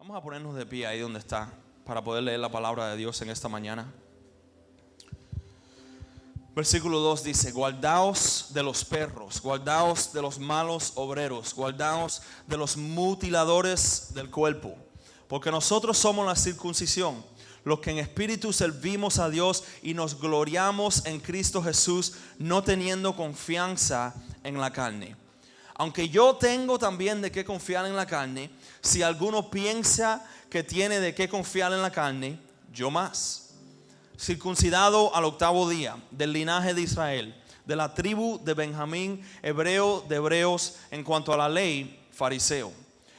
Vamos a ponernos de pie ahí donde está para poder leer la palabra de Dios en esta mañana. Versículo 2 dice: guardaos de los perros, guardaos de los malos obreros, guardaos de los mutiladores del cuerpo, porque nosotros somos la circuncisión, los que en espíritu servimos a Dios y nos gloriamos en Cristo Jesús, no teniendo confianza en la carne. Aunque yo tengo también de qué confiar en la carne, si alguno piensa que tiene de qué confiar en la carne, yo más. Circuncidado al 8º día, del linaje de Israel, de la tribu de Benjamín, hebreo de hebreos, en cuanto a la ley, fariseo,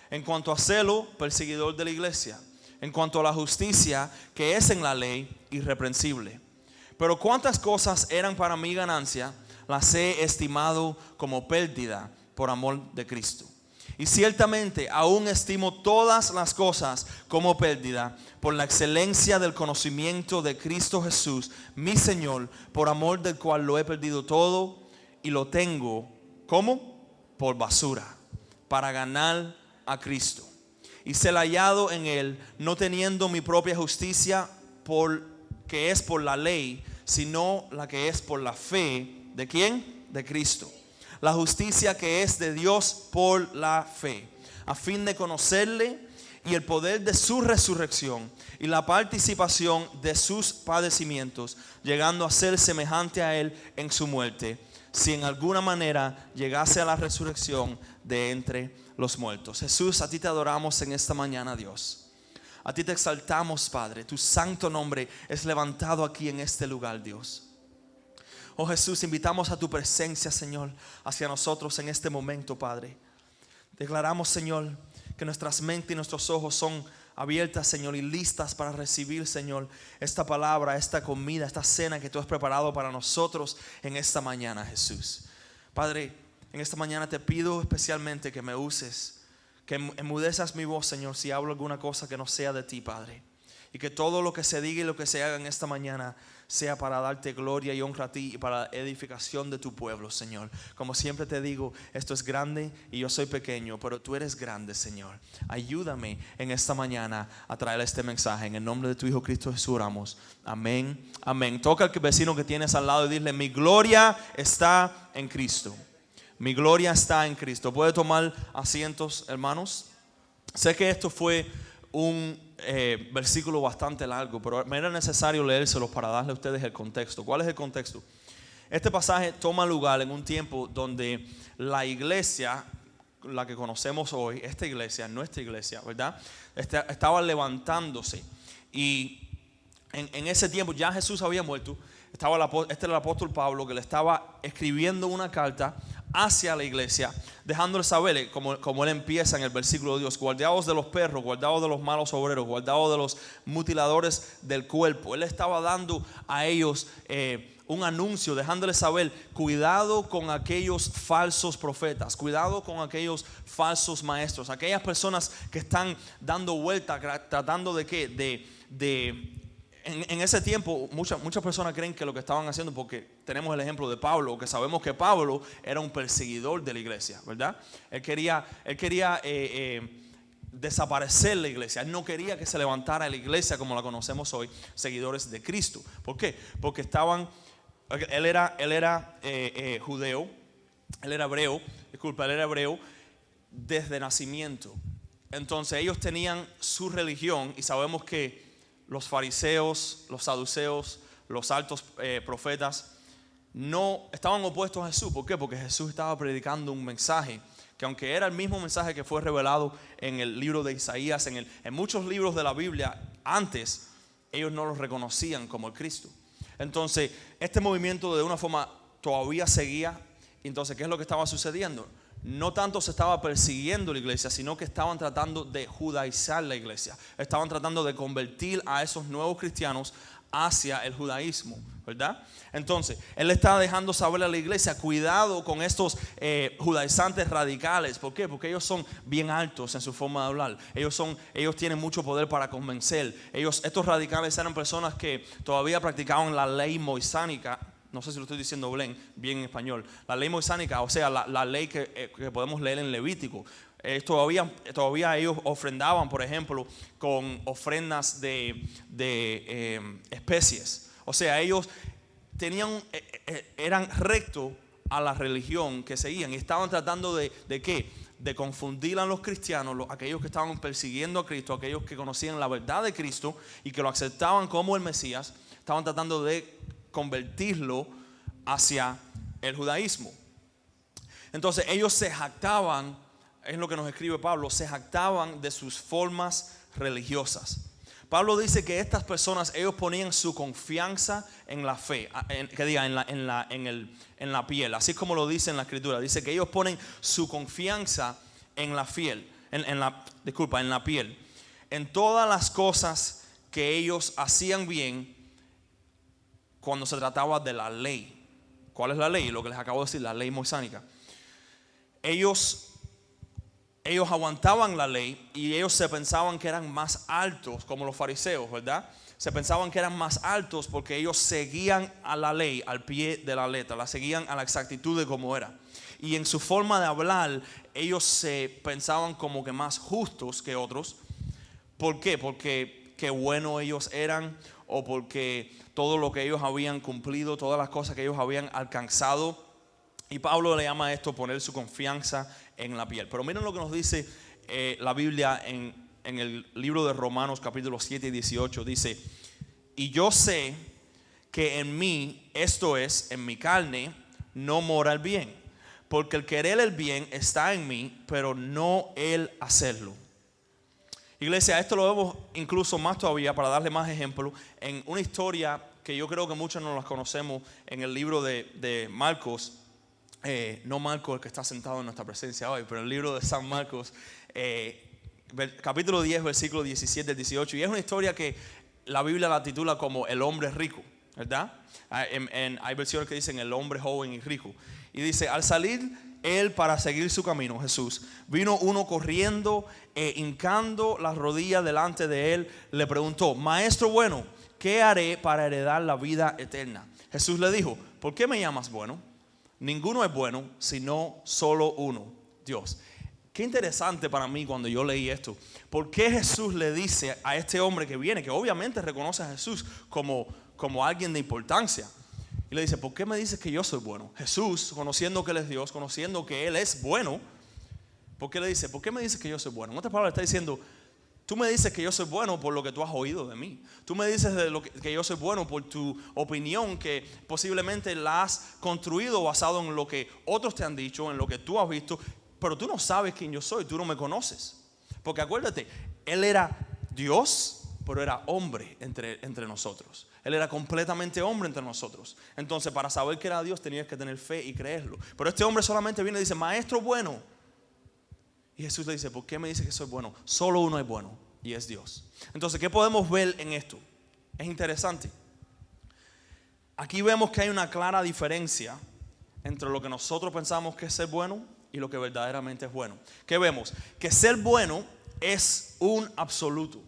en cuanto a celo, perseguidor de la iglesia, en cuanto a la justicia que es en la ley, irreprensible. Pero cuántas cosas eran para mí ganancia, las he estimado como pérdida por amor de Cristo. Y ciertamente aún estimo todas las cosas como pérdida por la excelencia del conocimiento de Cristo Jesús, mi Señor, por amor del cual lo he perdido todo y lo tengo, ¿cómo? Por basura, para ganar a Cristo y ser hallado en él, no teniendo mi propia justicia que es por la ley, sino la que es por la fe. ¿De quién? De Cristo. La justicia que es de Dios por la fe, a fin de conocerle y el poder de su resurrección y la participación de sus padecimientos, llegando a ser semejante a él en su muerte, si en alguna manera llegase a la resurrección de entre los muertos. Jesús, a ti te adoramos en esta mañana, Dios. A ti te exaltamos, Padre. Tu santo nombre es levantado aquí en este lugar, Dios. Oh Jesús, invitamos a tu presencia, Señor, hacia nosotros en este momento, Padre. Declaramos, Señor, que nuestras mentes y nuestros ojos son abiertas, Señor, y listas para recibir, Señor, esta palabra, esta comida, esta cena que tú has preparado para nosotros en esta mañana, Jesús. Padre, en esta mañana te pido especialmente que me uses, que enmudezcas mi voz, Señor, si hablo alguna cosa que no sea de ti, Padre. Y que todo lo que se diga y lo que se haga en esta mañana sea para darte gloria y honra a ti y para la edificación de tu pueblo, Señor. Como siempre te digo, esto es grande y yo soy pequeño, pero tú eres grande, Señor. Ayúdame en esta mañana a traer este mensaje. En el nombre de tu Hijo Cristo Jesús oramos. Amén, amén. Toca al vecino que tienes al lado y dile: mi gloria está en Cristo. Mi gloria está en Cristo. ¿Puede tomar asientos, hermanos? Sé que esto fue un versículo bastante largo, pero me era necesario leérselos para darle a ustedes el contexto. ¿Cuál es el contexto? Este pasaje toma lugar en un tiempo donde la iglesia, la que conocemos hoy, esta iglesia, nuestra iglesia, ¿verdad? Estaba levantándose. Y en ese tiempo ya Jesús había muerto. Este era el apóstol Pablo, que le estaba escribiendo una carta hacia la iglesia, dejándole saber, como él empieza en el versículo de Dios: guardaos de los perros, guardaos de los malos obreros, guardaos de los mutiladores del cuerpo. Él estaba dando a ellos un anuncio, dejándoles saber: cuidado con aquellos falsos profetas, cuidado con aquellos falsos maestros, aquellas personas que están dando vuelta, tratando de ¿qué? En ese tiempo muchas personas creen que lo que estaban haciendo, porque tenemos el ejemplo de Pablo, que sabemos que Pablo era un perseguidor de la iglesia, ¿verdad? Él quería desaparecer la iglesia. Él no quería que se levantara la iglesia como la conocemos hoy, seguidores de Cristo. ¿Por qué? Porque él era judeo, él era hebreo desde nacimiento. Entonces ellos tenían su religión, y sabemos que los fariseos, los saduceos, los altos profetas no estaban opuestos a Jesús. ¿Por qué? Porque Jesús estaba predicando un mensaje que, aunque era el mismo mensaje que fue revelado en el libro de Isaías, en muchos libros de la Biblia antes, ellos no los reconocían como el Cristo. Entonces este movimiento de una forma todavía seguía. Entonces, ¿qué es lo que estaba sucediendo? No tanto se estaba persiguiendo la iglesia, sino que estaban tratando de judaizar la iglesia. Estaban tratando de convertir a esos nuevos cristianos hacia el judaísmo, ¿verdad? Entonces, él está dejando saber a la iglesia: cuidado con estos judaizantes radicales. ¿Por qué? Porque ellos son bien altos en su forma de hablar. Ellos tienen mucho poder para convencer. Estos radicales eran personas que todavía practicaban la ley moisánica. No sé si lo estoy diciendo bien en español. La ley moisánica, o sea, la ley que podemos leer en Levítico. Todavía ellos ofrendaban, por ejemplo, con ofrendas de especies. O sea, ellos eran rectos a la religión que seguían y estaban tratando ¿de qué? De confundir a los cristianos, aquellos que estaban persiguiendo a Cristo, aquellos que conocían la verdad de Cristo y que lo aceptaban como el Mesías. Estaban tratando de convertirlo hacia el judaísmo. Entonces ellos se jactaban, es lo que nos escribe Pablo, se jactaban de sus formas religiosas. Pablo dice que estas personas, ellos ponían su confianza en la fe, en la piel, así como lo dice en la escritura. Dice que ellos ponen su confianza en la piel, en la piel, en todas las cosas que ellos hacían bien cuando se trataba de la ley. ¿Cuál es la ley? Lo que les acabo de decir, la ley mosaica. Ellos aguantaban la ley y ellos se pensaban que eran más altos, como los fariseos, ¿verdad? Se pensaban que eran más altos porque ellos seguían a la ley al pie de la letra, la seguían a la exactitud de cómo era. Y en su forma de hablar, ellos se pensaban como que más justos que otros. ¿Por qué? Porque qué bueno ellos eran, o porque todo lo que ellos habían cumplido, todas las cosas que ellos habían alcanzado. Y Pablo le llama a esto poner su confianza en la piel. Pero miren lo que nos dice la Biblia en el libro de Romanos capítulo 7 y 18. Dice: y yo sé que en mí, esto es, en mi carne, no mora el bien, porque el querer el bien está en mí, pero no el hacerlo. Iglesia, esto lo vemos incluso más todavía, para darle más ejemplos, en una historia que yo creo que muchos no las conocemos, en el libro de Marcos. No Marcos el que está sentado en nuestra presencia hoy, pero el libro de San Marcos, capítulo 10, versículo 17 al 18. Y es una historia que la Biblia la titula como el hombre rico, ¿verdad? Hay versiones que dicen el hombre joven y rico. Y dice: al salir él para seguir su camino, Jesús, vino uno corriendo, hincando las rodillas delante de él, le preguntó: maestro bueno, ¿qué haré para heredar la vida eterna? Jesús le dijo: ¿por qué me llamas bueno? Ninguno es bueno, sino solo uno, Dios. Qué interesante para mí cuando yo leí esto. ¿Por qué Jesús le dice a este hombre que viene, que obviamente reconoce a Jesús como alguien de importancia? Y le dice: ¿por qué me dices que yo soy bueno? Jesús, conociendo que Él es Dios, conociendo que Él es bueno, ¿por qué le dice: ¿por qué me dices que yo soy bueno? En otras palabras, está diciendo: tú me dices que yo soy bueno por lo que tú has oído de mí. Tú me dices que yo soy bueno por tu opinión, que posiblemente la has construido basado en lo que otros te han dicho, en lo que tú has visto. Pero tú no sabes quién yo soy, tú no me conoces. Porque acuérdate, Él era Dios, pero era hombre entre nosotros. Él era completamente hombre entre nosotros. Entonces, para saber que era Dios, tenías que tener fe y creerlo. Pero este hombre solamente viene y dice: maestro bueno. Y Jesús le dice: ¿por qué me dice que soy bueno? Solo uno es bueno, y es Dios. Entonces, ¿qué podemos ver en esto? Es interesante. Aquí vemos que hay una clara diferencia entre lo que nosotros pensamos que es ser bueno y lo que verdaderamente es bueno. ¿Qué vemos? Que ser bueno es un absoluto.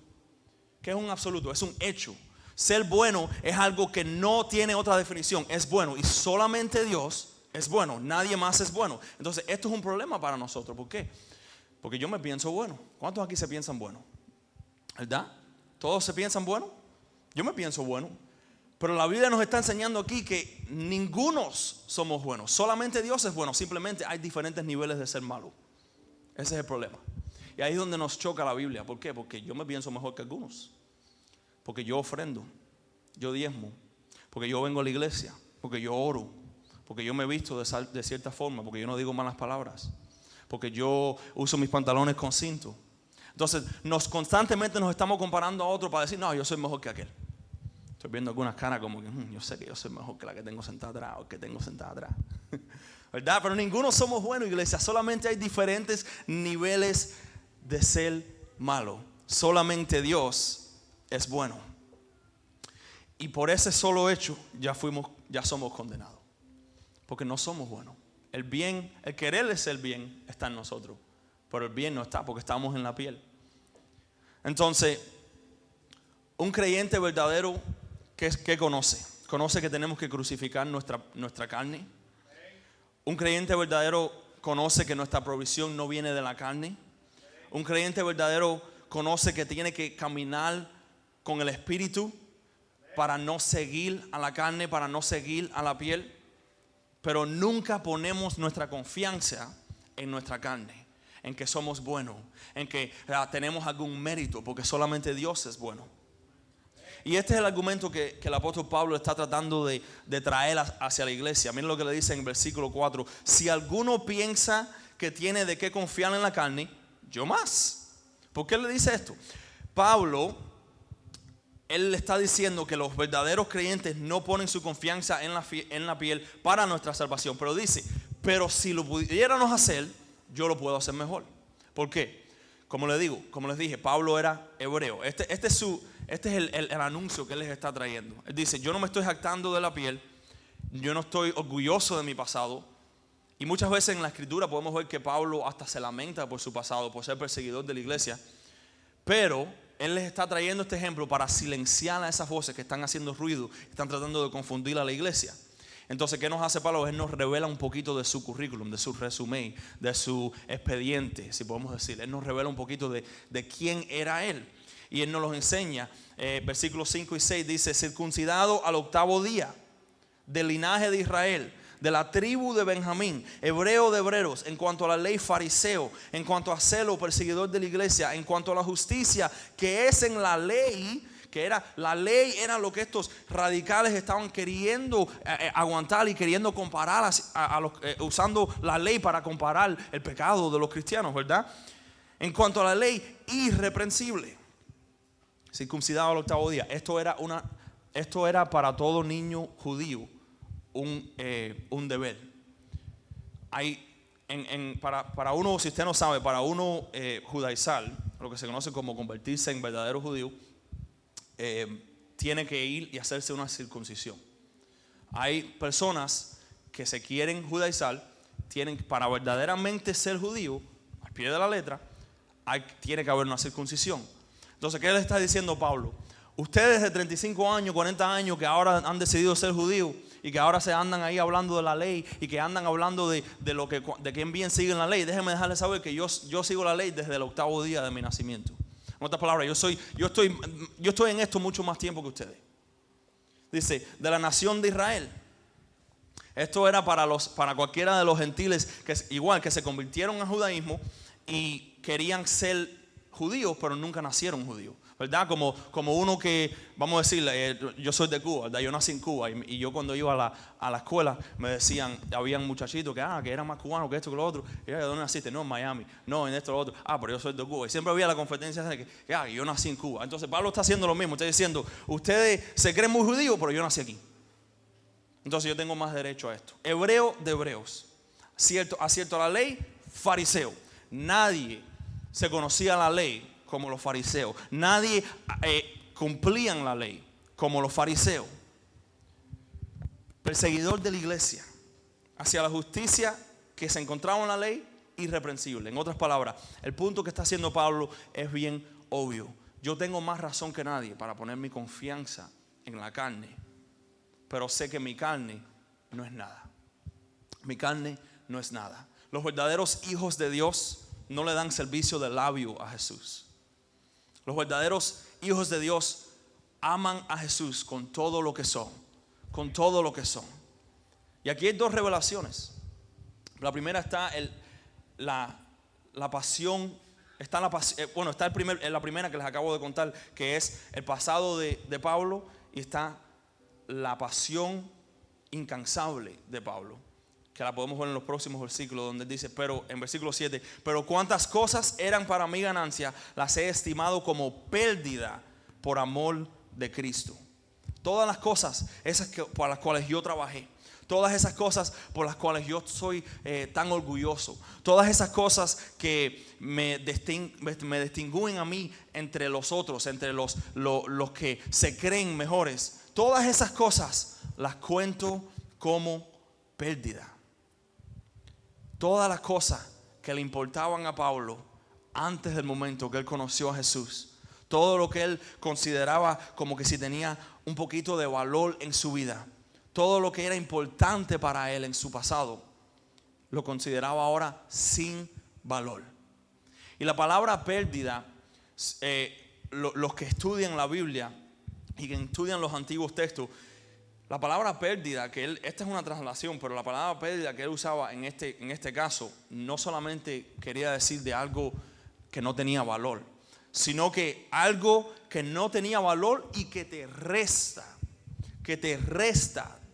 ¿Qué es un absoluto? Es un hecho. Ser bueno es algo que no tiene otra definición. Es bueno, y solamente Dios es bueno. Nadie más es bueno. Entonces, esto es un problema para nosotros. ¿Por qué? Porque yo me pienso bueno. ¿Cuántos aquí se piensan bueno? ¿Verdad? ¿Todos se piensan bueno? Yo me pienso bueno. Pero la Biblia nos está enseñando aquí que ninguno somos buenos. Solamente Dios es bueno. Simplemente hay diferentes niveles de ser malo. Ese es el problema. Y ahí es donde nos choca la Biblia. ¿Por qué? Porque yo me pienso mejor que algunos. Porque yo ofrendo, yo diezmo, porque yo vengo a la iglesia, porque yo oro, porque yo me visto de cierta forma, porque yo no digo malas palabras, porque yo uso mis pantalones con cinto. Entonces, constantemente nos estamos comparando a otro para decir: no, yo soy mejor que aquel. Estoy viendo algunas caras como que yo sé que yo soy mejor que la que tengo sentada atrás o que tengo sentada atrás. ¿Verdad? Pero ninguno somos buenos, iglesia. Solamente hay diferentes niveles de ser malo. Solamente Dios es bueno. Y por ese solo hecho ya somos condenados. Porque no somos buenos. El bien, el querer es el bien está en nosotros. Pero el bien no está porque estamos en la piel. Entonces, un creyente verdadero, ¿qué conoce? Conoce que tenemos que crucificar nuestra carne. Un creyente verdadero conoce que nuestra provisión no viene de la carne, Un creyente verdadero conoce que tiene que caminar con el Espíritu para no seguir a la carne, para no seguir a la piel. Pero nunca ponemos nuestra confianza en nuestra carne, en que somos buenos, en que tenemos algún mérito, porque solamente Dios es bueno. Y este es el argumento que el apóstol Pablo está tratando de traer hacia la iglesia. Miren lo que le dice en versículo 4. Si alguno piensa que tiene de qué confiar en la carne, yo más. ¿Por qué le dice esto? Pablo, él le está diciendo que los verdaderos creyentes no ponen su confianza en la piel para nuestra salvación. Pero dice, pero si lo pudiéramos hacer, yo lo puedo hacer mejor. ¿Por qué? Como les dije, Pablo era hebreo. Este es el anuncio que él les está trayendo. Él dice, yo no me estoy jactando de la piel, yo no estoy orgulloso de mi pasado. Y muchas veces en la escritura podemos ver que Pablo hasta se lamenta por su pasado, por ser perseguidor de la iglesia. Pero él les está trayendo este ejemplo para silenciar a esas voces que están haciendo ruido, están tratando de confundir a la iglesia. Entonces, ¿qué nos hace Pablo? Él nos revela un poquito de su currículum, de su resumen, de su expediente, si podemos decir. Él nos revela un poquito de quién era él. Y él nos los enseña. Versículos 5 y 6 dice, circuncidado al 8º día, del linaje de Israel, de la tribu de Benjamín, hebreo de hebreos, en cuanto a la ley fariseo, en cuanto a celo perseguidor de la iglesia, en cuanto a la justicia que es en la ley, que era la ley, era lo que estos radicales estaban queriendo aguantar y queriendo comparar usando la ley para comparar el pecado de los cristianos, ¿verdad? En cuanto a la ley, irreprensible, circuncidado al 8º día. Esto era para todo niño judío un deber. Para uno, si usted no sabe, para uno judaizar, lo que se conoce como convertirse en verdadero judío, tiene que ir y hacerse una circuncisión. Hay personas que se quieren judaizar, para verdaderamente ser judío, al pie de la letra, tiene que haber una circuncisión. Entonces, ¿qué le está diciendo Pablo? Ustedes de 35 años, 40 años que ahora han decidido ser judíos y que ahora se andan ahí hablando de la ley y que andan hablando de quién bien siguen la ley, déjenme dejarles saber que yo sigo la ley desde el 8º día de mi nacimiento. En otras palabras, yo estoy en esto mucho más tiempo que ustedes. Dice, de la nación de Israel. Esto era para cualquiera de los gentiles que se convirtieron al judaísmo y querían ser judíos, pero nunca nacieron judíos, ¿verdad? Como uno que, vamos a decir, yo soy de Cuba, ¿verdad? Yo nací en Cuba y yo cuando iba a la escuela me decían, habían muchachitos que eran más cubanos que esto que lo otro. Y yo, ¿de dónde naciste? No, en Miami. No, en esto lo otro. Pero yo soy de Cuba. Y siempre había la competencia de que yo nací en Cuba. Entonces Pablo está haciendo lo mismo, está diciendo, ustedes se creen muy judíos, pero yo nací aquí. Entonces yo tengo más derecho a esto. Hebreo de hebreos, acierto a la ley, fariseo. Nadie se conocía la ley como los fariseos. Nadie cumplían la ley como los fariseos. Perseguidor de la iglesia, hacia la justicia que se encontraba en la ley, irreprensible. En otras palabras, el punto que está haciendo Pablo es bien obvio. Yo tengo más razón que nadie para poner mi confianza en la carne, pero sé que mi carne no es nada. Mi carne no es nada. Los verdaderos hijos de Dios no le dan servicio de labio a Jesús. Los verdaderos hijos de Dios aman a Jesús con todo lo que son. Con todo lo que son. Y aquí hay dos revelaciones. La primera está la pasión. Está la primera que les acabo de contar, que es el pasado de Pablo, y está la pasión incansable de Pablo, que la podemos ver en los próximos versículos, donde dice, pero en versículo 7, pero cuantas cosas eran para mi ganancia, las he estimado como pérdida por amor de Cristo. Todas las cosas esas por las cuales yo trabajé, todas esas cosas por las cuales yo soy tan orgulloso, todas esas cosas que me distinguen a mí entre los otros, entre los que se creen mejores, todas esas cosas las cuento como pérdida. Todas las cosas que le importaban a Pablo antes del momento que él conoció a Jesús, todo lo que él consideraba como que si tenía un poquito de valor en su vida, todo lo que era importante para él en su pasado, lo consideraba ahora sin valor. Y la palabra pérdida, los que estudian la Biblia y que estudian los antiguos textos, la palabra pérdida, esta es una traslación, pero la palabra pérdida que él usaba en este caso, no solamente quería decir de algo que no tenía valor, sino que algo que no tenía valor y que te resta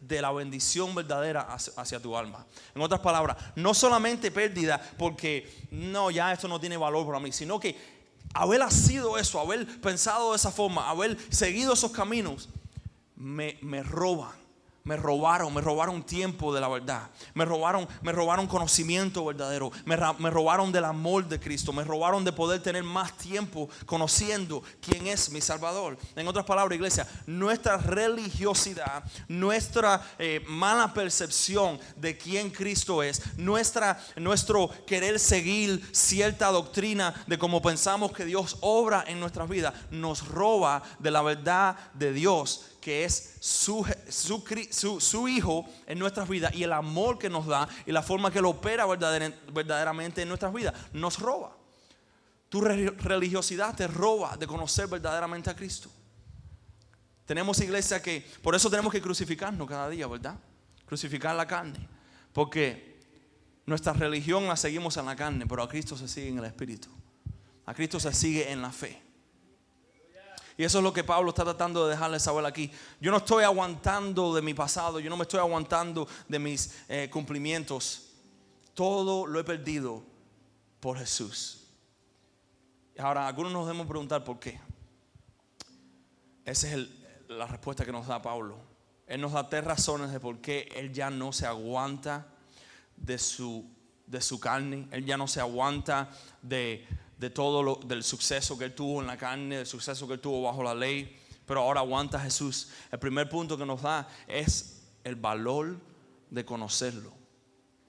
de la bendición verdadera hacia tu alma. En otras palabras, no solamente pérdida porque no, ya esto no tiene valor para mí, sino que haber sido eso, haber pensado de esa forma, haber seguido esos caminos, me robaron tiempo de la verdad, me robaron conocimiento verdadero, me robaron del amor de Cristo, me robaron de poder tener más tiempo conociendo quién es mi Salvador. En otras palabras, iglesia, nuestra religiosidad, nuestra mala percepción de quién Cristo es, nuestro querer seguir cierta doctrina de cómo pensamos que Dios obra en nuestras vidas, nos roba de la verdad de Dios, que es su Hijo en nuestras vidas, y el amor que nos da y la forma que Él opera verdaderamente en nuestras vidas, nos roba. Tu religiosidad te roba de conocer verdaderamente a Cristo. Tenemos iglesia que, por eso tenemos que crucificarnos cada día, ¿verdad? Crucificar la carne, porque nuestra religión la seguimos en la carne, pero a Cristo se sigue en el Espíritu, a Cristo se sigue en la fe. Y eso es lo que Pablo está tratando de dejarles saber aquí. Yo no estoy aguantando de mi pasado, yo no me estoy aguantando de mis cumplimientos. Todo lo he perdido por Jesús. Y ahora algunos nos debemos preguntar por qué. Esa es la respuesta que nos da Pablo. Él nos da 3 razones de por qué él ya no se aguanta de su carne. Él ya no se aguanta de todo del suceso que él tuvo en la carne, del suceso que él tuvo bajo la ley, pero ahora aguanta a Jesús. El primer punto que nos da es el valor de conocerlo.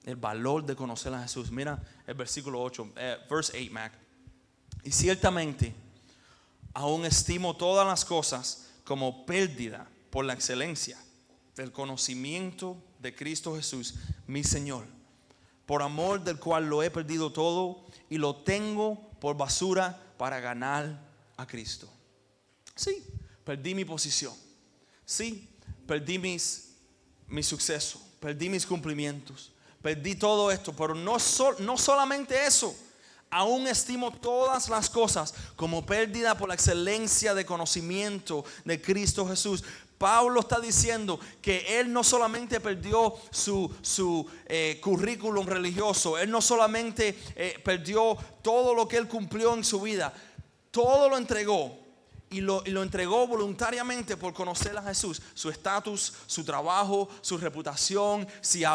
El valor de conocer a Jesús. Mira el versículo 8, verse 8, Mac. Y ciertamente aún estimo todas las cosas como pérdida por la excelencia del conocimiento de Cristo Jesús, mi Señor, por amor del cual lo he perdido todo y lo tengo por basura para ganar a Cristo. Sí, perdí mi posición. Sí, perdí mi suceso. Perdí mis cumplimientos. Perdí todo esto, pero no solamente eso. Aún estimo todas las cosas como pérdida por la excelencia de conocimiento de Cristo Jesús. Pablo está diciendo que él no solamente perdió su currículum religioso, él no solamente perdió todo lo que él cumplió en su vida, todo lo entregó y lo entregó voluntariamente por conocer a Jesús. Su estatus, su trabajo, su reputación, si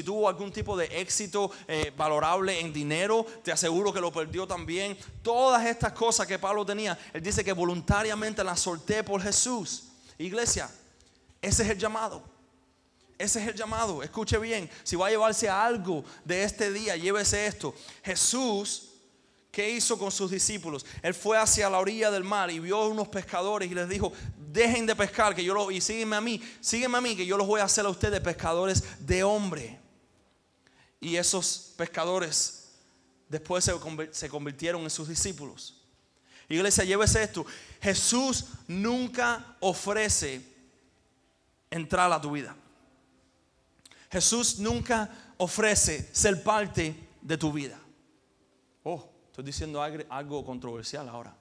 tuvo algún tipo de éxito valorable en dinero, te aseguro que lo perdió también. Todas estas cosas que Pablo tenía, él dice que voluntariamente las solté por Jesús. Iglesia, ese es el llamado. Ese es el llamado. Escuche bien, si va a llevarse algo de este día, llévese esto. Jesús, ¿qué hizo con sus discípulos? Él fue hacia la orilla del mar y vio a unos pescadores y les dijo: dejen de pescar y sígueme a mí, que yo los voy a hacer a ustedes pescadores de hombre. Y esos pescadores después se convirtieron en sus discípulos. Iglesia, llévese esto. Jesús nunca ofrece entrar a tu vida. Jesús nunca ofrece ser parte de tu vida. Oh, estoy diciendo algo controversial ahora.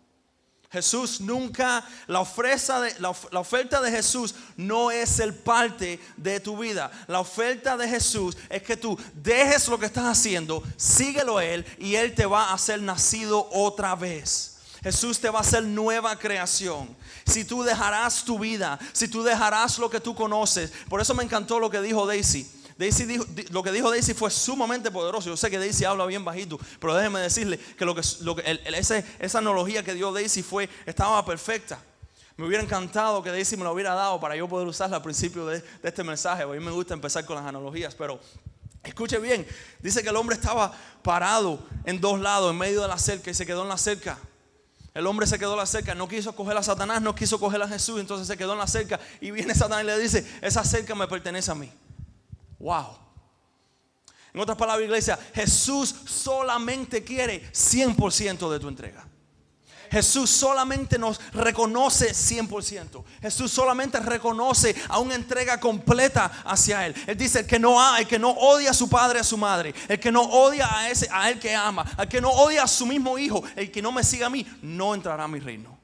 Jesús nunca, la oferta de Jesús no es ser parte de tu vida. La oferta de Jesús es que tú dejes lo que estás haciendo, síguelo a Él y Él te va a hacer nacido otra vez. Jesús te va a hacer nueva creación. Si tú dejarás tu vida, si tú dejarás lo que tú conoces. Por eso me encantó lo que dijo Daisy. Lo que dijo Daisy fue sumamente poderoso. Yo sé que Daisy habla bien bajito, pero déjeme decirle que esa analogía que dio Daisy estaba perfecta. Me hubiera encantado que Daisy me lo hubiera dado para yo poder usarla al principio de este mensaje. A mí me gusta empezar con las analogías, pero escuche bien. Dice que el hombre estaba parado en 2 lados, en medio de la cerca, y se quedó en la cerca. El hombre se quedó en la cerca, no quiso coger a Satanás, no quiso coger a Jesús, entonces se quedó en la cerca. Y viene Satanás y le dice: esa cerca me pertenece a mí. Wow. En otras palabras, iglesia, Jesús solamente quiere 100% de tu entrega. Jesús solamente nos reconoce 100%. Jesús solamente reconoce a una entrega completa hacia Él. Él dice: el que no odia a su padre, a su madre, el que no odia a él que ama, el que no odia a su mismo hijo, el que no me siga a mí, no entrará a mi reino.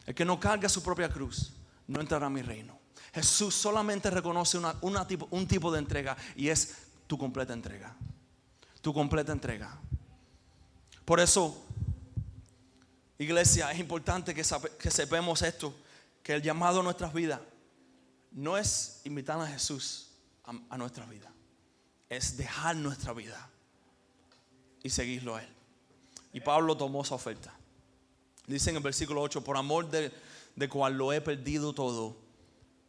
El que no carga su propia cruz, no entrará a mi reino. Jesús solamente reconoce un tipo de entrega, y es tu completa entrega. Tu completa entrega. Por eso, iglesia, es importante que sepamos esto, que el llamado a nuestras vidas no es invitar a Jesús a nuestras vidas, es dejar nuestra vida y seguirlo a Él. Y Pablo tomó esa oferta. Dice en el versículo 8: por amor de cual lo he perdido todo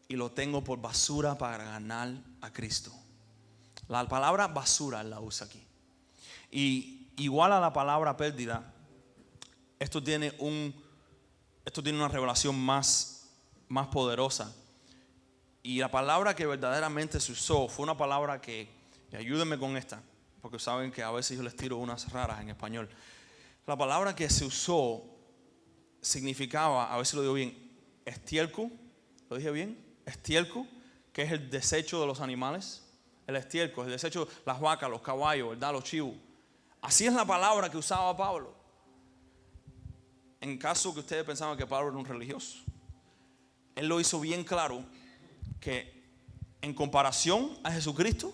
y lo tengo por basura para ganar a Cristo. La palabra basura la usa aquí. Y igual a la palabra pérdida, esto tiene una revelación más poderosa. Y la palabra que verdaderamente se usó fue una palabra que, y ayúdenme con esta, porque saben que a veces yo les tiro unas raras en español. La palabra que se usó significaba, a ver si lo digo bien, estiércol. ¿Lo dije bien? Estiércol, que es el desecho de los animales. El estiércol, el desecho de las vacas, los caballos, ¿verdad? Los chivos. Así es la palabra que usaba Pablo. En caso que ustedes pensaban que Pablo era un religioso, él lo hizo bien claro que en comparación a Jesucristo,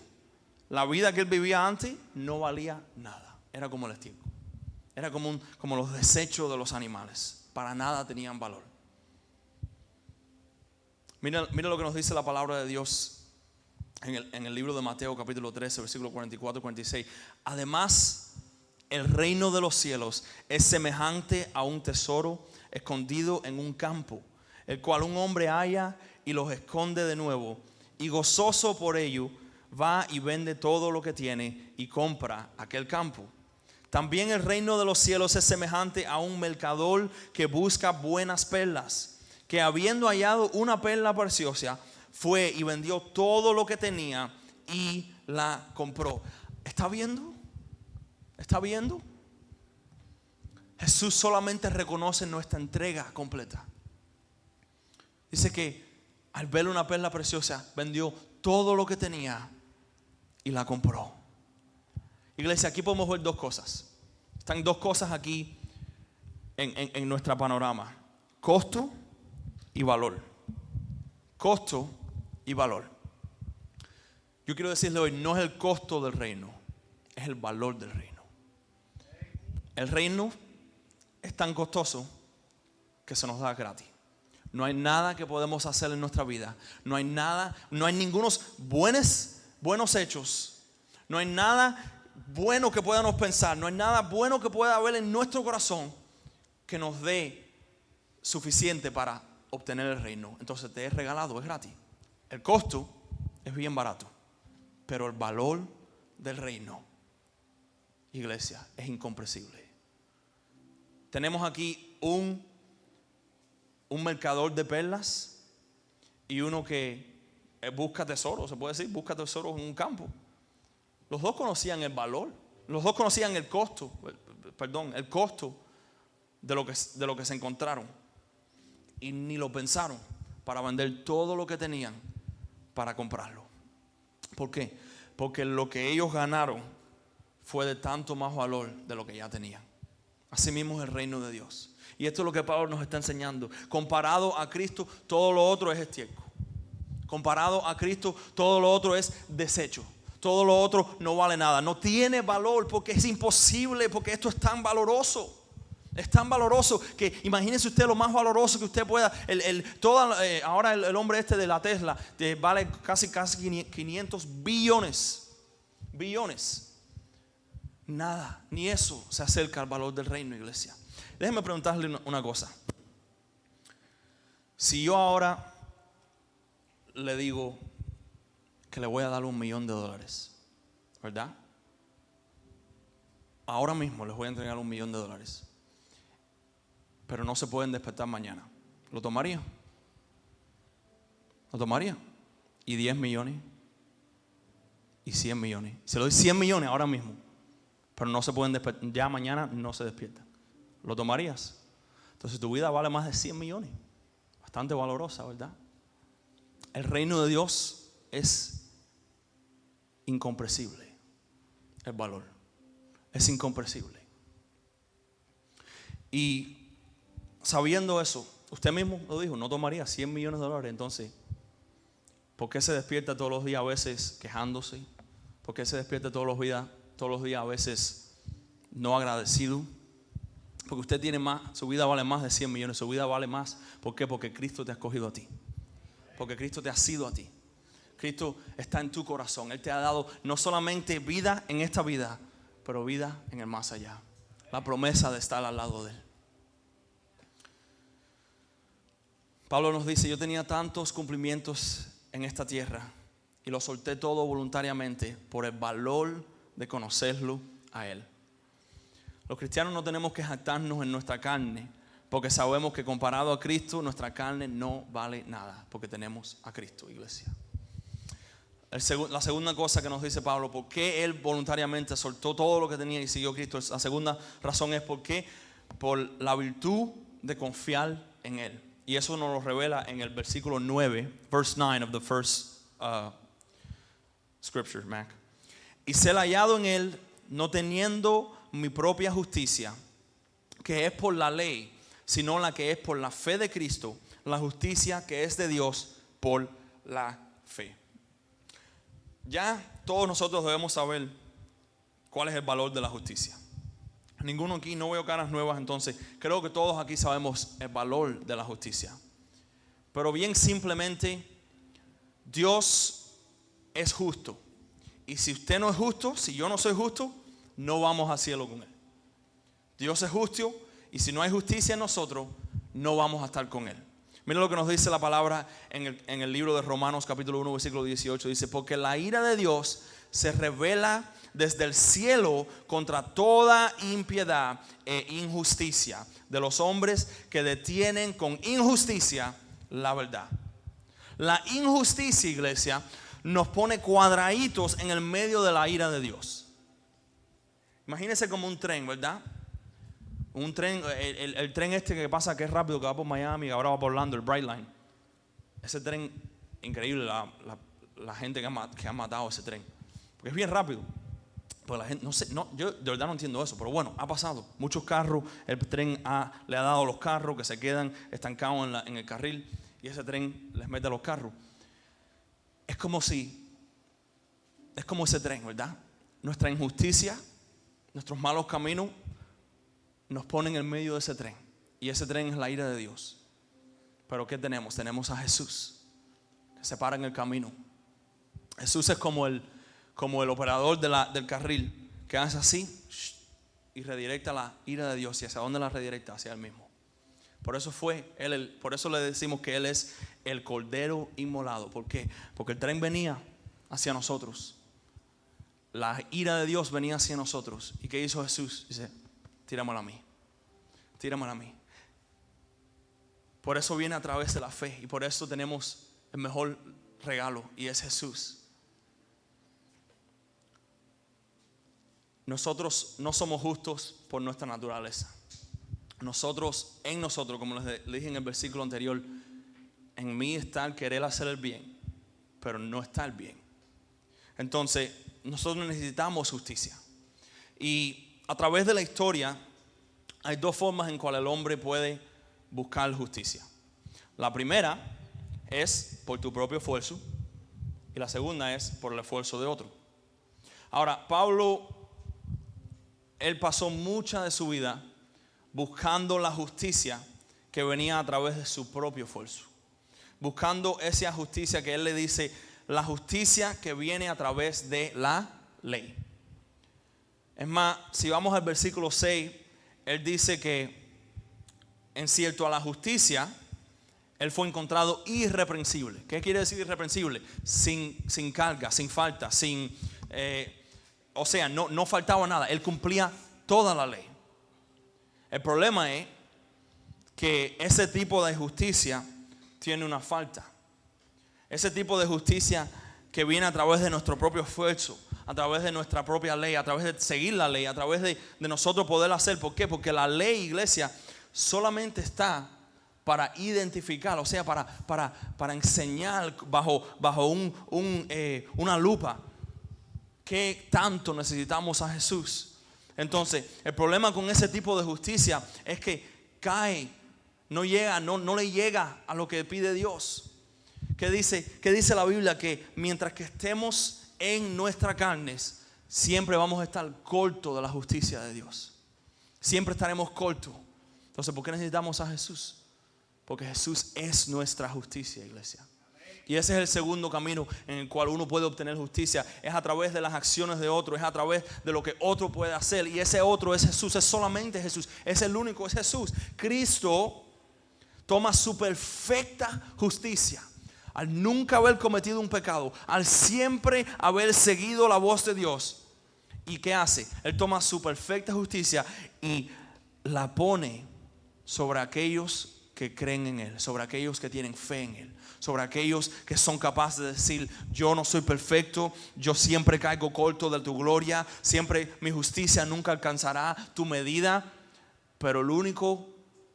la vida que él vivía antes no valía nada. Era como el estiércol. Era como los desechos de los animales. Para nada tenían valor. Mira lo que nos dice la palabra de Dios en el libro de Mateo capítulo 13, versículos 44 y 46. Además, el reino de los cielos es semejante a un tesoro escondido en un campo, el cual un hombre halla y los esconde de nuevo, y gozoso por ello va y vende todo lo que tiene y compra aquel campo. También el reino de los cielos es semejante a un mercader que busca buenas perlas, que habiendo hallado una perla preciosa, fue y vendió todo lo que tenía y la compró. ¿Está viendo? ¿Está viendo? Jesús solamente reconoce nuestra entrega completa. Dice que al ver una perla preciosa, vendió todo lo que tenía y la compró. Iglesia, aquí podemos ver dos cosas. Están dos cosas aquí en nuestro panorama: costo y valor. Costo y valor. Yo quiero decirle hoy, no es el costo del reino, es el valor del reino. El reino es tan costoso que se nos da gratis. No hay nada que podemos hacer en nuestra vida. No hay ningunos buenos hechos. No hay nada bueno que podamos pensar. No hay nada bueno que pueda haber en nuestro corazón que nos dé suficiente para obtener el reino. Entonces te es regalado, es gratis. El costo es bien barato, pero el valor del reino, iglesia, es incomprensible. Tenemos aquí un mercador de perlas y uno que busca tesoros, se puede decir, busca tesoros en un campo. Los dos conocían el valor, los dos conocían el costo de lo que se encontraron, y ni lo pensaron para vender todo lo que tenían para comprarlo. ¿Por qué? Porque lo que ellos ganaron fue de tanto más valor de lo que ya tenían. Así mismo es el reino de Dios. Y esto es lo que Pablo nos está enseñando. Comparado a Cristo, todo lo otro es estiércol. Comparado a Cristo, todo lo otro es desecho. Todo lo otro no vale nada. No tiene valor porque es imposible, porque esto es tan valoroso. Es tan valoroso que imagínese usted lo más valoroso que usted pueda. Ahora el hombre este de la Tesla vale casi 500 billones. Nada, ni eso se acerca al valor del reino, iglesia. Déjeme preguntarle una cosa. Si yo ahora le digo que le voy a dar $1 millón, ¿verdad? Ahora mismo les voy a entregar $1 millón, pero no se pueden despertar mañana, ¿lo tomaría? ¿Lo tomaría? ¿Y 10 millones? y 100 millones. Se lo doy 100 millones ahora mismo, pero no se pueden despertar, ya mañana no se despiertan. ¿Lo tomarías? Entonces tu vida vale más de 100 millones. Bastante valorosa, ¿verdad? El reino de Dios es incomprensible. El valor es incomprensible. Y sabiendo eso, usted mismo lo dijo, no tomaría 100 millones de dólares. Entonces, ¿por qué se despierta todos los días a veces quejándose? ¿Por qué se despierta todos los días a veces no agradecido? Porque usted tiene más, su vida vale más de 100 millones, su vida vale más. ¿Por qué? Porque Cristo te ha escogido a ti. Porque Cristo te ha sido a ti. Cristo está en tu corazón. Él te ha dado no solamente vida en esta vida, pero vida en el más allá. La promesa de estar al lado de Él. Pablo nos dice, yo tenía tantos cumplimientos en esta tierra y lo solté todo voluntariamente por el valor de conocerlo a Él. Los cristianos no tenemos que jactarnos en nuestra carne, porque sabemos que comparado a Cristo, nuestra carne no vale nada, porque tenemos a Cristo, iglesia. La segunda cosa que nos dice Pablo, ¿por qué él voluntariamente soltó todo lo que tenía y siguió a Cristo? La segunda razón es por la virtud de confiar en Él. Y eso nos lo revela en el versículo 9, verse 9 of the first scripture, Mac. Y ser hallado en Él, no teniendo mi propia justicia, que es por la ley, sino la que es por la fe de Cristo, la justicia que es de Dios por la fe. Ya todos nosotros debemos saber cuál es el valor de la justicia. Ninguno aquí, no veo caras nuevas, entonces creo que todos aquí sabemos el valor de la justicia. Pero bien simplemente, Dios es justo. Y si usted no es justo, si yo no soy justo, no vamos al cielo con Él. Dios es justo y si no hay justicia en nosotros, no vamos a estar con Él. Mira lo que nos dice la palabra en el libro de Romanos capítulo 1 versículo 18. Dice, porque la ira de Dios se revela desde el cielo contra toda impiedad e injusticia de los hombres que detienen con injusticia la verdad. La injusticia, iglesia, nos pone cuadraditos en el medio de la ira de Dios. Imagínense como un tren, ¿verdad? Un tren, el tren este que pasa, que es rápido, que va por Miami, ahora va por Orlando, el Brightline. Ese tren, increíble la gente que ha matado ese tren. Porque es bien rápido. Pues la gente, no sé, yo de verdad no entiendo eso, pero bueno, ha pasado. Muchos carros, el tren le ha dado a los carros que se quedan estancados en el carril y ese tren les mete a los carros. Es como ese tren, ¿verdad? Nuestra injusticia, nuestros malos caminos nos ponen en medio de ese tren. Y ese tren es la ira de Dios. Pero ¿qué tenemos? Tenemos a Jesús, que se para en el camino. Jesús es como el operador del carril, que hace así y redirecta la ira de Dios. ¿Y hacia dónde la redirecta? Hacia Él mismo. Por eso le decimos que Él es el Cordero inmolado. ¿Por qué? Porque el tren venía hacia nosotros. La ira de Dios venía hacia nosotros. ¿Y qué hizo Jesús? Dice, tíramela a mí. Tíramela a mí. Por eso viene a través de la fe. Y por eso tenemos el mejor regalo. Y es Jesús. Nosotros no somos justos por nuestra naturaleza. En nosotros, como les dije en el versículo anterior, en mí está el querer hacer el bien, pero no está el bien. Entonces, nosotros necesitamos justicia. Y a través de la historia, hay dos formas en cuales el hombre puede buscar justicia. La primera es por tu propio esfuerzo y la segunda es por el esfuerzo de otro. Ahora, Pablo, él pasó mucha de su vida buscando la justicia que venía a través de su propio esfuerzo. Buscando esa justicia que él le dice, la justicia que viene a través de la ley. Es más, si vamos al versículo 6, él dice que en cierto a la justicia, él fue encontrado irreprensible. ¿Qué quiere decir irreprensible? Sin carga, sin falta, no faltaba nada. Él cumplía toda la ley. El problema es que ese tipo de justicia tiene una falta. Ese tipo de justicia que viene a través de nuestro propio esfuerzo, a través de nuestra propia ley, a través de seguir la ley, a través de nosotros poder hacer. ¿Por qué? Porque la ley, iglesia, solamente está para identificar, o sea, para enseñar bajo una lupa qué tanto necesitamos a Jesús. Entonces, el problema con ese tipo de justicia es que cae, no le llega a lo que pide Dios. ¿Qué dice la Biblia? Que mientras que estemos en nuestras carnes, siempre vamos a estar cortos de la justicia de Dios. Siempre estaremos cortos. Entonces, ¿por qué necesitamos a Jesús? Porque Jesús es nuestra justicia, iglesia. Y ese es el segundo camino en el cual uno puede obtener justicia. Es a través de las acciones de otro, es a través de lo que otro puede hacer. Y ese otro es Jesús, es solamente Jesús, es el único, es Jesús. Cristo toma su perfecta justicia. Al nunca haber cometido un pecado, al siempre haber seguido la voz de Dios. ¿Y qué hace? Él toma su perfecta justicia y la pone sobre aquellos que creen en Él, sobre aquellos que tienen fe en Él, sobre aquellos que son capaces de decir: yo no soy perfecto, yo siempre caigo corto de tu gloria, siempre mi justicia nunca alcanzará tu medida, pero el único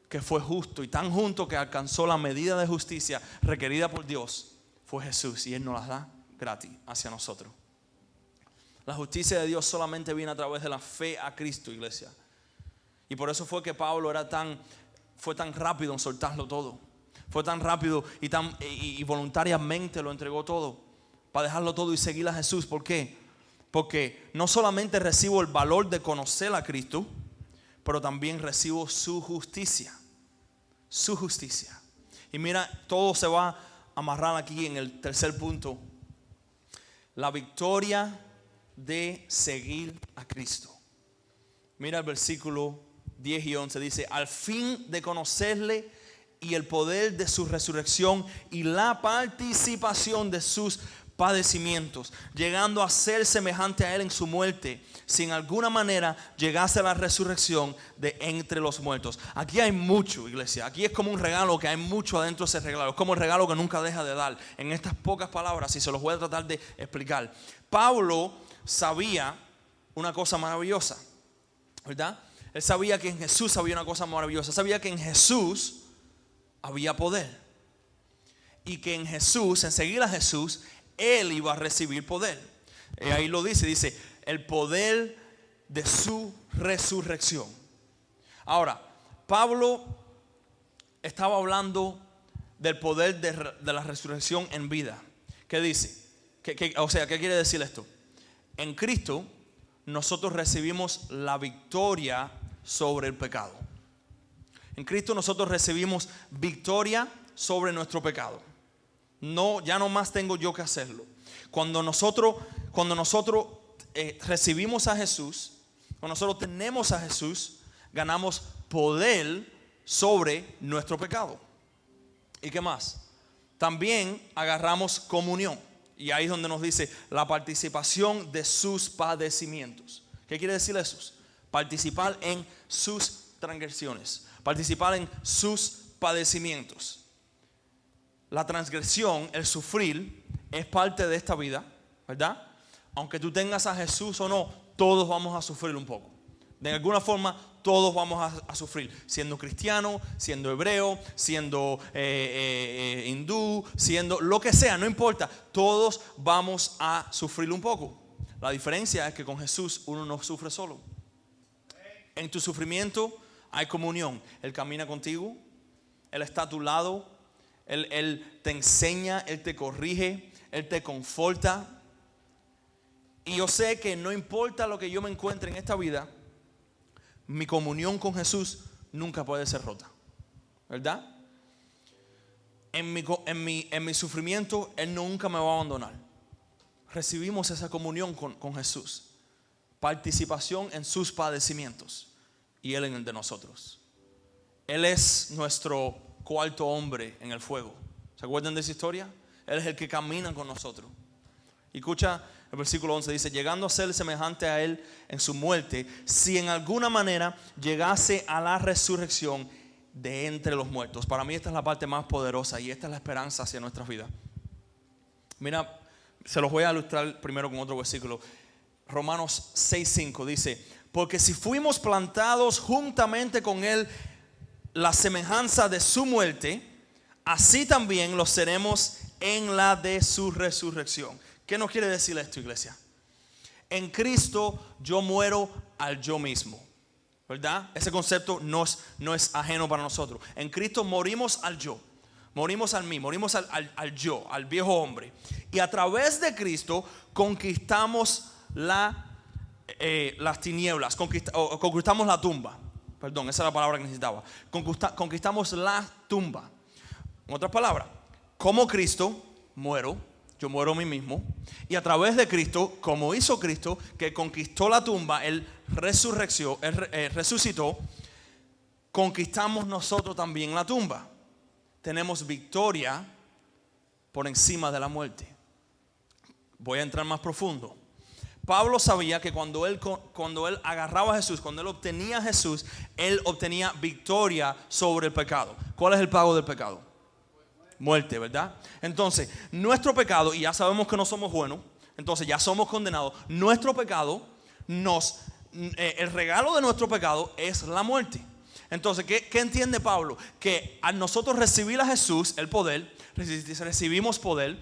que fue justo y tan justo que alcanzó la medida de justicia requerida por Dios fue Jesús, y Él nos las da gratis hacia nosotros. La justicia de Dios solamente viene a través de la fe a Cristo, iglesia. Y por eso fue que Pablo fue tan rápido en soltarlo todo. Fue tan rápido y voluntariamente lo entregó todo, para dejarlo todo y seguir a Jesús. ¿Por qué? Porque no solamente recibo el valor de conocer a Cristo, pero también recibo su justicia. Su justicia. Y mira, todo se va a amarrar aquí en el tercer punto. La victoria de seguir a Cristo. Mira el versículo 10 y 11. Dice: al fin de conocerle y el poder de su resurrección y la participación de sus padecimientos, llegando a ser semejante a Él en su muerte, si en alguna manera llegase a la resurrección de entre los muertos. Aquí hay mucho, iglesia. Aquí es como un regalo que hay mucho adentro de ese regalo. Es como el regalo que nunca deja de dar. En estas pocas palabras, y se los voy a tratar de explicar. Pablo sabía una cosa maravillosa, ¿verdad? Él sabía que en Jesús había una cosa maravillosa. Sabía que en Jesús había poder. Y que en Jesús, en seguir a Jesús, Él iba a recibir poder. Ahí lo dice, el poder de su resurrección. Ahora, Pablo estaba hablando del poder de la resurrección en vida. ¿Qué dice? O sea, ¿qué quiere decir esto? En Cristo nosotros recibimos la victoria sobre el pecado. En Cristo nosotros recibimos victoria sobre nuestro pecado. No, ya no más tengo yo que hacerlo. Cuando nosotros recibimos a Jesús, cuando nosotros tenemos a Jesús, ganamos poder sobre nuestro pecado. ¿Y qué más? También agarramos comunión. Y ahí es donde nos dice la participación de sus padecimientos. ¿Qué quiere decir eso? Participar en sus transgresiones, participar en sus padecimientos. La transgresión, el sufrir, es parte de esta vida, ¿verdad? Aunque tú tengas a Jesús o no, todos vamos a sufrir un poco. De alguna forma, todos vamos a sufrir. Siendo cristiano, siendo hebreo, siendo hindú, siendo lo que sea, no importa. Todos vamos a sufrir un poco. La diferencia es que con Jesús uno no sufre solo. En tu sufrimiento hay comunión. Él camina contigo, Él está a tu lado, Él te enseña, Él te corrige, Él te conforta. Y yo sé que no importa lo que yo me encuentre en esta vida, mi comunión con Jesús nunca puede ser rota, ¿verdad? En mi sufrimiento Él nunca me va a abandonar. Recibimos esa comunión con Jesús, participación en sus padecimientos y Él en el de nosotros. Él es nuestro cuarto hombre en el fuego. ¿Se acuerdan de esa historia? Él es el que camina con nosotros. Y escucha el versículo 11, dice: llegando a ser semejante a Él en su muerte, si en alguna manera llegase a la resurrección de entre los muertos. Para mí esta es la parte más poderosa y esta es la esperanza hacia nuestras vidas. Mira Se los voy a ilustrar primero con otro versículo. Romanos 6:5 dice: porque si fuimos plantados juntamente con él la semejanza de su muerte, así también lo seremos en la de su resurrección. ¿Qué nos quiere decir esto, iglesia? En Cristo yo muero al yo mismo, ¿verdad? Ese concepto no es ajeno para nosotros. En Cristo morimos al yo, morimos al mí, morimos al yo, al viejo hombre. Y a través de Cristo conquistamos las tinieblas, conquistamos la tumba. Perdón, esa es la palabra que necesitaba. Conquistamos la tumba. En otras palabras, como Cristo muero, yo muero a mí mismo. Y a través de Cristo, como hizo Cristo, que conquistó la tumba, Él resucitó, conquistamos nosotros también la tumba. Tenemos victoria por encima de la muerte. Voy a entrar más profundo. Pablo sabía que cuando él agarraba a Jesús, cuando él obtenía a Jesús, él obtenía victoria sobre el pecado. ¿Cuál es el pago del pecado? Muerte, ¿verdad? Entonces, nuestro pecado, y ya sabemos que no somos buenos, entonces ya somos condenados. Nuestro pecado, el regalo de nuestro pecado es la muerte. Entonces, ¿qué entiende Pablo? Que al nosotros recibir a Jesús, el poder, recibimos poder,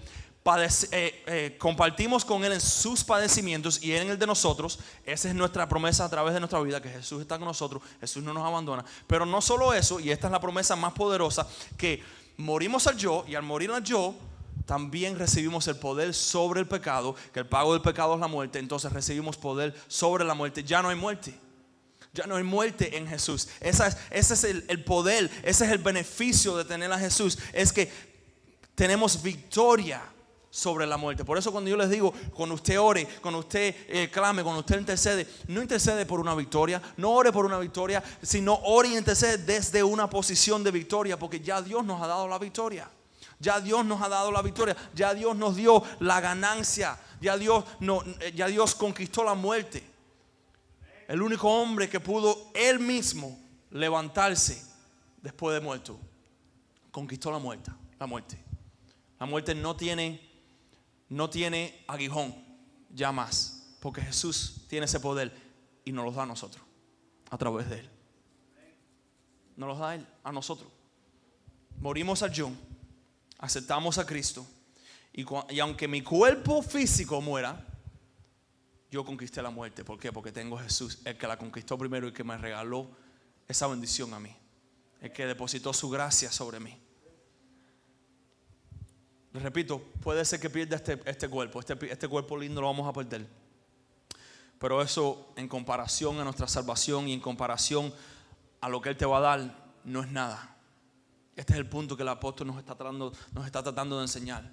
compartimos con Él en sus padecimientos y Él en el de nosotros. Esa es nuestra promesa a través de nuestra vida, que Jesús está con nosotros, Jesús no nos abandona. Pero no solo eso, y esta es la promesa más poderosa, que morimos al yo, y al morir al yo también recibimos el poder sobre el pecado, que el pago del pecado es la muerte. Entonces recibimos poder sobre la muerte. Ya no hay muerte. Ya no hay muerte en Jesús. Ese es el poder, ese es el beneficio de tener a Jesús. Es que tenemos victoria sobre la muerte. Por eso cuando yo les digo, cuando usted ore, cuando usted clame, cuando usted intercede, no intercede por una victoria, no ore por una victoria, sino ore y intercede desde una posición de victoria, porque ya Dios nos ha dado la victoria. Ya Dios nos ha dado la victoria. Ya Dios nos dio la ganancia. Ya Dios conquistó la muerte. El único hombre que pudo él mismo levantarse después de muerto, conquistó la muerte. La muerte no tiene aguijón ya más, porque Jesús tiene ese poder y nos lo da a nosotros a través de Él. Nos lo da Él a nosotros. Morimos al yo, aceptamos a Cristo, y aunque mi cuerpo físico muera, yo conquisté la muerte. ¿Por qué? Porque tengo a Jesús, el que la conquistó primero y que me regaló esa bendición a mí, el que depositó su gracia sobre mí. Les repito, puede ser que pierda este cuerpo. Este cuerpo lindo lo vamos a perder. Pero eso, en comparación a nuestra salvación y en comparación a lo que Él te va a dar, no es nada. Este es el punto que el apóstol nos está tratando de enseñar.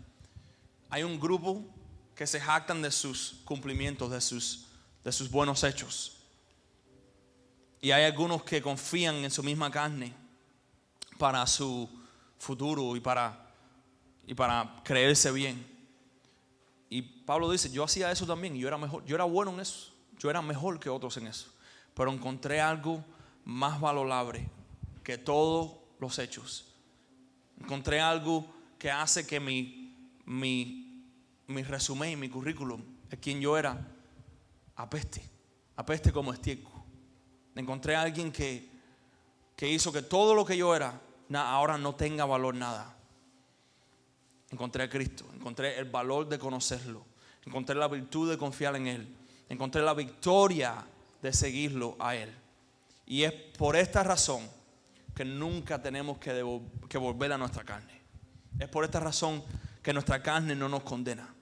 Hay un grupo que se jactan de sus cumplimientos, de sus buenos hechos. Y hay algunos que confían en su misma carne para su futuro y para creerse bien. Y Pablo dice, yo hacía eso también, y yo era mejor, yo era bueno en eso, yo era mejor que otros en eso, pero encontré algo más valorable que todos los hechos. Encontré algo que hace que mi resumen y mi currículum de quien yo era apeste como estiércol. Encontré a alguien que hizo que todo lo que yo era ahora no tenga valor nada. Encontré a Cristo, encontré el valor de conocerlo, encontré la virtud de confiar en Él, encontré la victoria de seguirlo a Él. Y es por esta razón que nunca tenemos que volver a nuestra carne. Es por esta razón que nuestra carne no nos condena.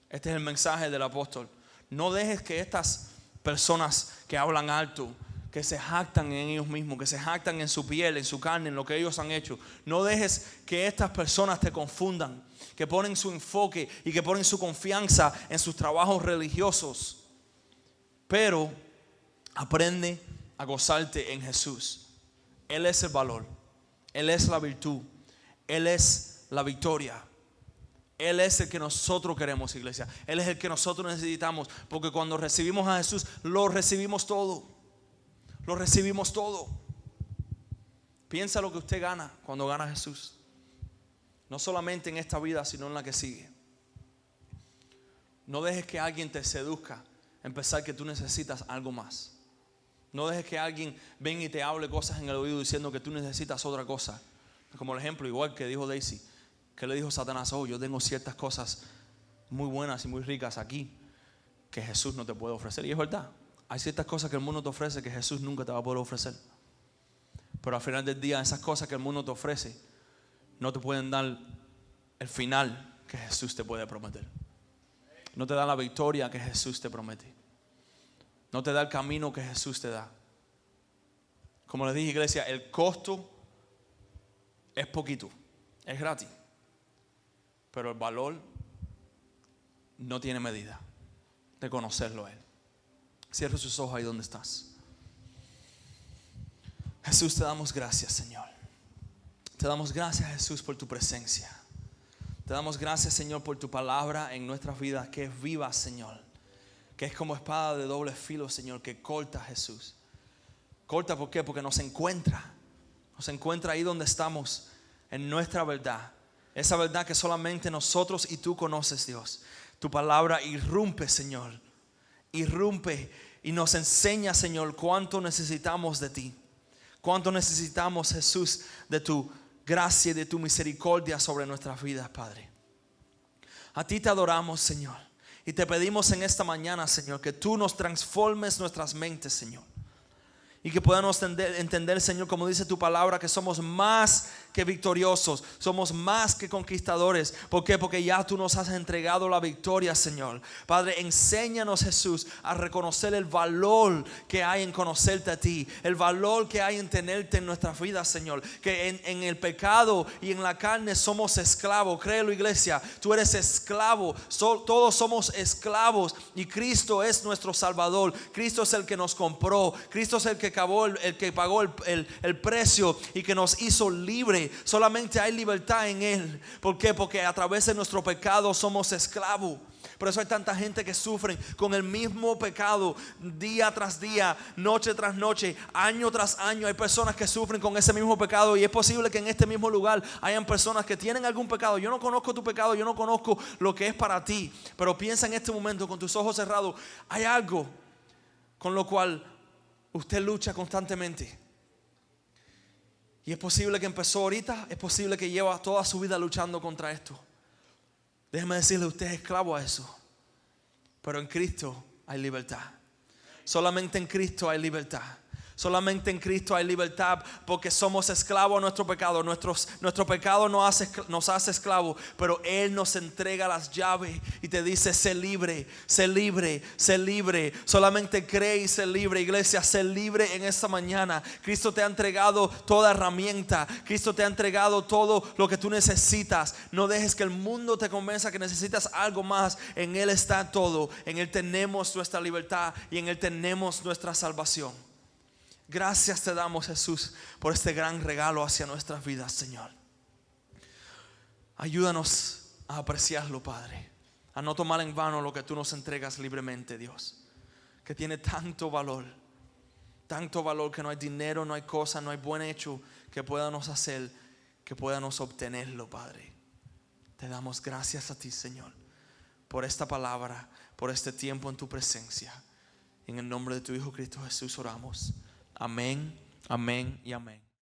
Este es el mensaje del apóstol. No dejes que estas personas que hablan alto, que se jactan en ellos mismos, que se jactan en su piel, en su carne, en lo que ellos han hecho. No dejes que estas personas te confundan, que ponen su enfoque y que ponen su confianza en sus trabajos religiosos. Pero aprende a gozarte en Jesús. Él es el valor, Él es la virtud, Él es la victoria. Él es el que nosotros queremos, iglesia. Él es el que nosotros necesitamos, porque cuando recibimos a Jesús, lo recibimos todo. Lo recibimos todo. Piensa lo que usted gana cuando gana a Jesús. No solamente en esta vida, sino en la que sigue. No dejes que alguien te seduzca en pensar que tú necesitas algo más. No dejes que alguien venga y te hable cosas en el oído diciendo que tú necesitas otra cosa. Como el ejemplo igual que dijo Daisy, que le dijo Satanás: oh, yo tengo ciertas cosas muy buenas y muy ricas aquí que Jesús no te puede ofrecer. Y es verdad, hay ciertas cosas que el mundo te ofrece que Jesús nunca te va a poder ofrecer. Pero al final del día, esas cosas que el mundo te ofrece no te pueden dar el final que Jesús te puede prometer. No te da la victoria que Jesús te promete. No te da el camino que Jesús te da. Como les dije, iglesia, el costo es poquito, es gratis, pero el valor no tiene medida de conocerlo a Él. Cierra sus ojos ahí donde estás. Jesús, te damos gracias, Señor. Te damos gracias, Jesús, por tu presencia. Te damos gracias, Señor, por tu palabra en nuestras vidas, que es viva, Señor, que es como espada de doble filo, Señor, que corta, Jesús. Corta, ¿por qué? Porque nos encuentra ahí donde estamos, en nuestra verdad. Esa verdad que solamente nosotros y tú conoces, Dios. Tu palabra irrumpe, Señor. Irrumpe y nos enseña, Señor, cuánto necesitamos de ti. Cuánto necesitamos, Jesús, de tu gracia y de tu misericordia sobre nuestras vidas, Padre. A ti te adoramos, Señor. Y te pedimos en esta mañana, Señor, que tú nos transformes nuestras mentes, Señor. Y que podamos entender, Señor, como dice tu palabra, que somos más que victoriosos, somos más que conquistadores. ¿Por qué? Porque ya tú nos has entregado la victoria, Señor. Padre, enséñanos, Jesús, a reconocer el valor que hay en conocerte a ti, el valor que hay en tenerte en nuestras vidas, Señor. Que en el pecado y en la carne somos esclavos. Créelo, iglesia, tú eres esclavo. Todos somos esclavos y Cristo es nuestro Salvador. Cristo es el que nos compró. Cristo es el que pagó el precio y que nos hizo libre. Solamente hay libertad en Él. ¿Por qué? Porque a través de nuestro pecado somos esclavos. Por eso hay tanta gente que sufren con el mismo pecado día tras día, noche tras noche, año tras año. Hay personas que sufren con ese mismo pecado y es posible que en este mismo lugar hayan personas que tienen algún pecado. Yo no conozco tu pecado, yo no conozco lo que es para ti, pero piensa en este momento con tus ojos cerrados. Hay algo con lo cual usted lucha constantemente. Y es posible que empezó ahorita, es posible que lleva toda su vida luchando contra esto. Déjeme decirle, usted es esclavo a eso. Pero en Cristo hay libertad. Solamente en Cristo hay libertad. Solamente en Cristo hay libertad, porque somos esclavos a nuestro pecado. Nuestro pecado nos hace esclavos, pero Él nos entrega las llaves y te dice: sé libre, sé libre, sé libre. Solamente cree y sé libre, iglesia. Sé libre en esta mañana. Cristo te ha entregado toda herramienta. Cristo te ha entregado todo lo que tú necesitas. No dejes que el mundo te convenza que necesitas algo más. En Él está todo. En Él tenemos nuestra libertad y en Él tenemos nuestra salvación. Gracias te damos, Jesús, por este gran regalo hacia nuestras vidas, Señor. Ayúdanos a apreciarlo, Padre, a no tomar en vano lo que tú nos entregas libremente, Dios, que tiene tanto valor que no hay dinero, no hay cosa, no hay buen hecho que podamos hacer, que podamos obtenerlo, Padre. Te damos gracias a ti, Señor, por esta palabra, por este tiempo en tu presencia. En el nombre de tu Hijo Cristo Jesús oramos. Amén, amén y amén.